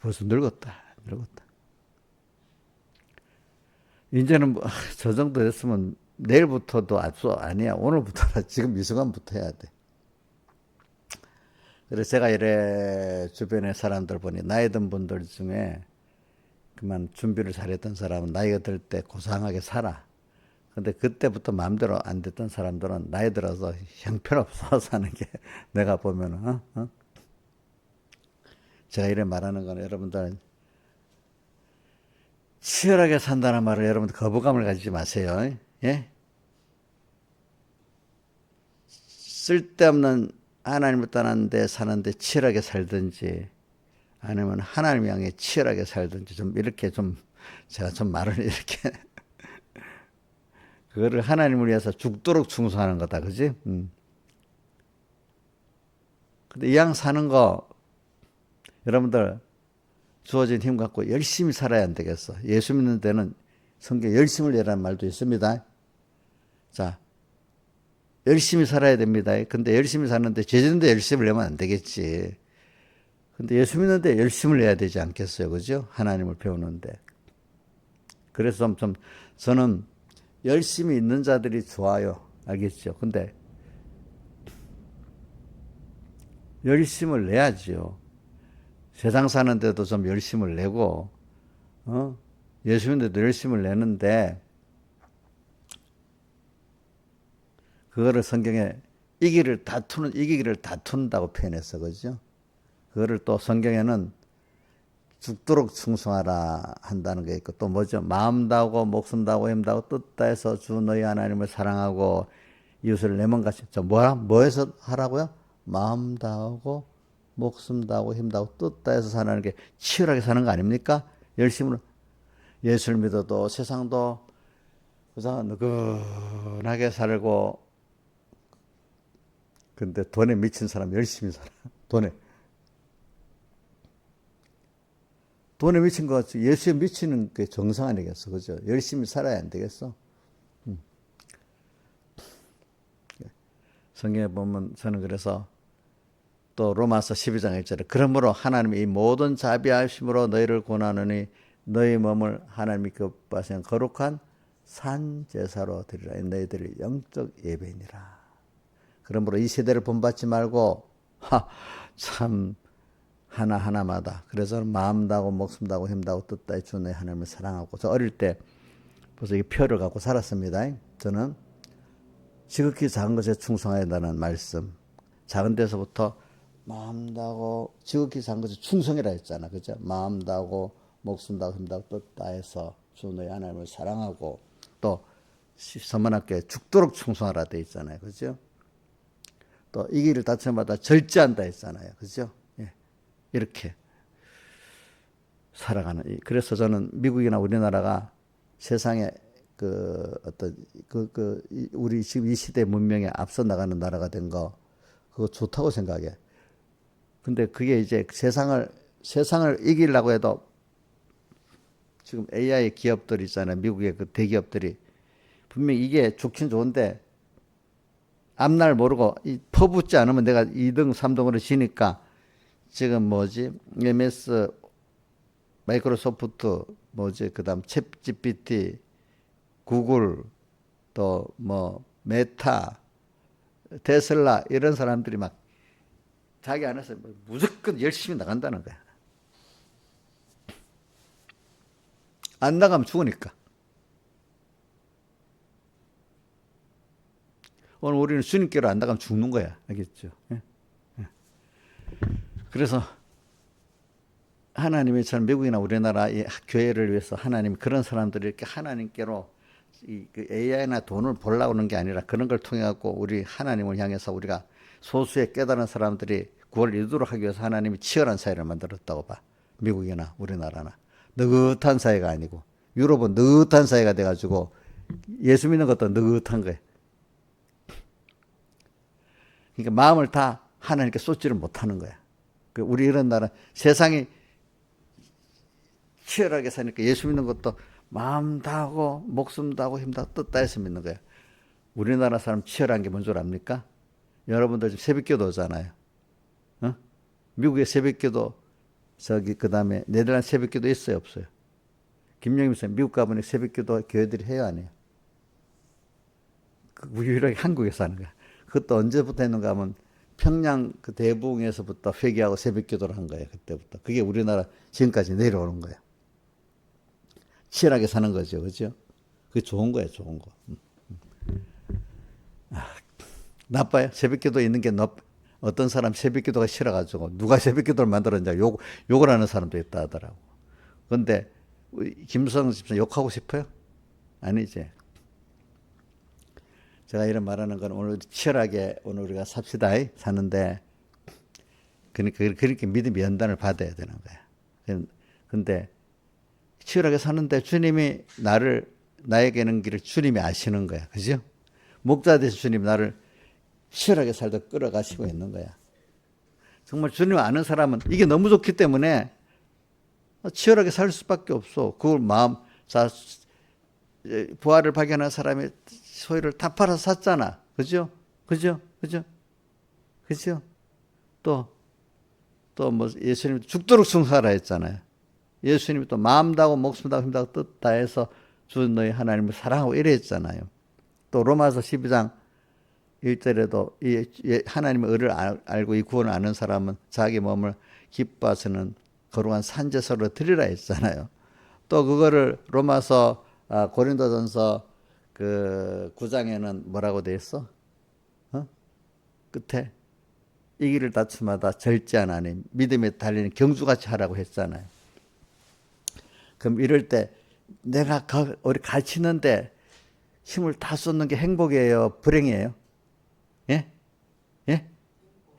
벌써 늙었다. 이제는 뭐, 저 정도 됐으면 내일부터도 아니야. 오늘부터라 지금 이 순간부터 해야 돼. 그래서 제가 이래 주변의 사람들 보니 나이 든 분들 중에 그만 준비를 잘했던 사람은 나이가 들 때 고상하게 살아. 근데 그때부터 마음대로 안 됐던 사람들은 나이 들어서 형편없어 사는 게 내가 보면은 제가 이래 말하는 건 여러분들 치열하게 산다는 말을 여러분들 거부감을 가지지 마세요. 예? 쓸데없는 하나님을 떠났는데 사는데 치열하게 살든지 아니면 하나님 향해 치열하게 살든지 좀 이렇게 좀 제가 좀 말을 이렇게 그거를 하나님을 위해서 죽도록 충성하는 거다. 그지? 근데 이왕 사는 거 여러분들 주어진 힘 갖고 열심히 살아야 안 되겠어. 예수 믿는 데는 성경에 열심을 내라는 말도 있습니다. 자, 열심히 살아야 됩니다. 근데 열심히 사는데 제주인데 열심을 내면 안 되겠지. 근데 예수 믿는데 열심을 내야 되지 않겠어요. 그죠? 하나님을 배우는데. 그래서 좀 저는 열심히 있는 자들이 좋아요. 알겠죠? 근데 열심을 내야지요. 세상 사는데도 좀 열심을 내고 예수 믿는데도 열심을 내는데 그거를 성경에 이기기를 다툰다고 표현했어. 그죠? 그거를 또 성경에는 죽도록 충성하라 한다는 게 있고 또 뭐죠? 마음 다하고 목숨 다하고 힘 다하고 뜻 다해서 주 너희 하나님을 사랑하고 이웃을 내 몸같이. 뭐해서 하라고요? 마음 다하고 목숨 다하고 힘 다하고 뜻 다해서 사는 게 치열하게 사는 거 아닙니까? 열심으로. 예수를 믿어도 세상도 그냥 느긋하게 살고, 근데 돈에 미친 사람 열심히 살아. 돈에 미친 것 같이 예수에 미치는 게 정상 아니겠어, 그죠? 열심히 살아야 안 되겠어. 성경에 보면 저는 그래서 또 로마서 12장 1절에 그러므로 하나님이 이 모든 자비하심으로 너희를 권하느니 너희 몸을 하나님이 기뻐하시는 거룩한 산 제사로 드리라. 너희들이 영적 예배니라. 그러므로 이 세대를 본받지 말고 참 하나하나마다 그래서 마음 다하고 목숨 다하고 힘 다하고 뜻 다해 주 너희 하나님을 사랑하고. 저 어릴 때 벌써 이 표를 갖고 살았습니다. 저는 지극히 작은 것에 충성해야 한다는 말씀. 작은 데서부터 마음 다하고 지극히 작은 것에 충성이라 했잖아. 그죠? 마음 다하고 목숨 다하고 힘 다하고 뜻 다해서 주 너희 하나님을 사랑하고, 또 서문학교에 죽도록 충성하라 돼 있잖아요. 그죠? 또 이 길을 다쳐마다 절제한다 했잖아요. 그죠? 예. 이렇게 살아가는. 그래서 저는 미국이나 우리나라가 세상에 우리 지금 이 시대 문명에 앞서 나가는 나라가 된 거, 그거 좋다고 생각해. 근데 그게 이제 세상을 이기려고 해도 지금 AI 기업들 있잖아요. 미국의 그 대기업들이. 분명히 이게 좋긴 좋은데, 앞날 모르고 퍼붓지 않으면 내가 2등, 3등으로 지니까 지금 MS, 마이크로소프트, 그 다음 챗 GPT, 구글, 또 메타, 테슬라 이런 사람들이 막 자기 안에서 무조건 열심히 나간다는 거야. 안 나가면 죽으니까. 오늘 우리는 주님께로 안 나가면 죽는 거야. 알겠죠? 예? 예. 그래서 하나님이 전 미국이나 우리나라 이 교회를 위해서 하나님 그런 사람들이 이렇게 하나님께로 그 AI나 돈을 보려고 하는 게 아니라 그런 걸 통해 갖고 우리 하나님을 향해서 우리가 소수의 깨달은 사람들이 구원을 이루도록 하기 위해서 하나님이 치열한 사회를 만들었다고 봐. 미국이나 우리나라나. 느긋한 사회가 아니고, 유럽은 느긋한 사회가 돼가지고 예수 믿는 것도 느긋한 거예요. 그러니까 마음을 다 하나님께 쏟지를 못하는 거야. 우리 이런 나라 세상이 치열하게 사니까 예수 믿는 것도 마음 다하고 목숨 다하고 힘 다하고 뜻 다해서 믿는 거야. 우리나라 사람 치열한 게 뭔 줄 압니까? 여러분들 지금 새벽기도 오잖아요. 어? 미국의 새벽기도, 그다음에 네덜란드 새벽기도 있어요, 없어요? 김영임 선생님 미국 가보니 새벽기도 교회들이 해요, 안 해요? 유일하게 한국에서 하는 거야. 그것도 언제부터 했는가 하면 평양 그 대부흥에서부터 회개하고 새벽기도를 한 거예요. 그때부터. 그게 우리나라 지금까지 내려오는 거예요. 치열하게 사는 거죠, 그죠? 그게 좋은 거예요, 좋은 거. 나빠요? 새벽기도 있는 게 어떤 사람 새벽기도가 싫어가지고 누가 새벽기도를 만들었냐 욕을 하는 사람도 있다 하더라고. 그런데 김수성 집사 욕하고 싶어요? 아니지. 제가 이런 말하는 건 오늘 치열하게 오늘 우리가 삽시다 사는데, 그러니까 믿음의 연단을 받아야 되는 거야. 근데 치열하게 사는데 주님이 나에게는 길을 주님이 아시는 거야. 그죠? 목자 되신 주님 나를 치열하게 살다 끌어가시고 있는 거야. 정말 주님 아는 사람은 이게 너무 좋기 때문에 치열하게 살 수밖에 없어. 그걸 부활을 발견한 사람의 소유를 다 팔아서 샀잖아. 그죠? 또 예수님이 죽도록 충성하라 했잖아요. 예수님이 또 마음 다하고 목숨 다하고 힘 다하고 뜻 다해서 주 너희 하나님을 사랑하고 이래 했잖아요. 또 로마서 12장 1절에도 하나님의 의를 알고 이 구원을 아는 사람은 자기 몸을 기뻐하시는 거룩한 산제사로 드리라 했잖아요. 또 그거를 로마서 고린도전서 그 9장에는 뭐라고 돼 있어? 끝에 이 길을 다침마다 절제한 아님 믿음에 달리는 경주같이 하라고 했잖아요. 그럼 이럴 때 내가 우리 가르치는데 힘을 다 쏟는 게 행복이에요, 불행이에요?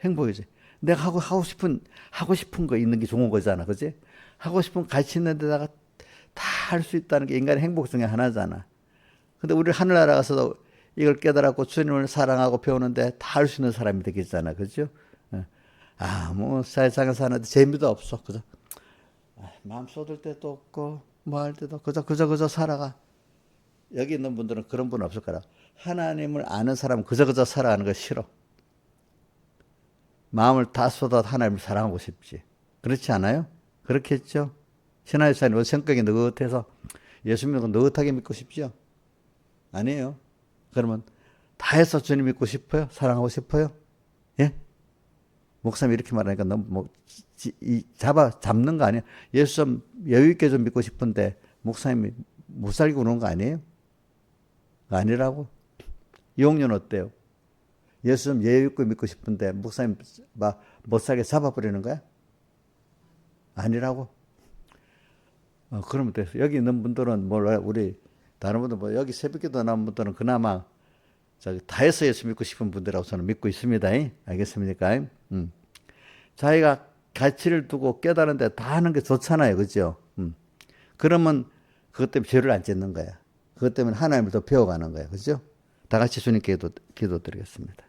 행복이지. 내가 하고 싶은 거 있는 게 좋은 거잖아. 그지? 하고 싶은 가치 있는 데다가 다 할 수 있다는 게 인간의 행복 중에 하나잖아. 근데 우리 하늘나라 가서도 이걸 깨달았고 주님을 사랑하고 배우는데 다 할 수 있는 사람이 되겠잖아. 그죠? 뭐 세상에 사는데 재미도 없어. 그죠? 마음 쏟을 때도 없고 뭐 할 때도 그저 살아가. 여기 있는 분들은 그런 분 없을 거라. 하나님을 아는 사람은 그저 살아가는 거 싫어. 마음을 다 쏟아 하나님을 사랑하고 싶지. 그렇지 않아요? 그렇겠죠? 신하유사님 성격이 느긋해서 예수 믿고 느긋하게 믿고 싶죠? 아니에요. 그러면 다 해서 주님 믿고 싶어요? 사랑하고 싶어요? 예? 목사님 이렇게 말하니까 너무 잡는 거 아니에요? 예수 좀 여유 있게 좀 믿고 싶은데 목사님이 못 살게 그러는 거 아니에요? 아니라고? 이용료는 어때요? 예수 좀 여유 있고 믿고 싶은데 목사님 막 못 살게 잡아버리는 거야? 아니라고? 그러면 됐어. 여기 있는 분들은 우리 다른 분들 여기 새벽기도 나온 분들은 그나마 다 해서 예수 믿고 싶은 분들하고 저는 믿고 있습니다. 알겠습니까? 자기가 가치를 두고 깨달은데 다 하는 게 좋잖아요. 그죠? 그러면 그것 때문에 죄를 안 짓는 거야. 그것 때문에 하나님을 더 배워가는 거야. 그죠? 다 같이 주님께 기도 드리겠습니다.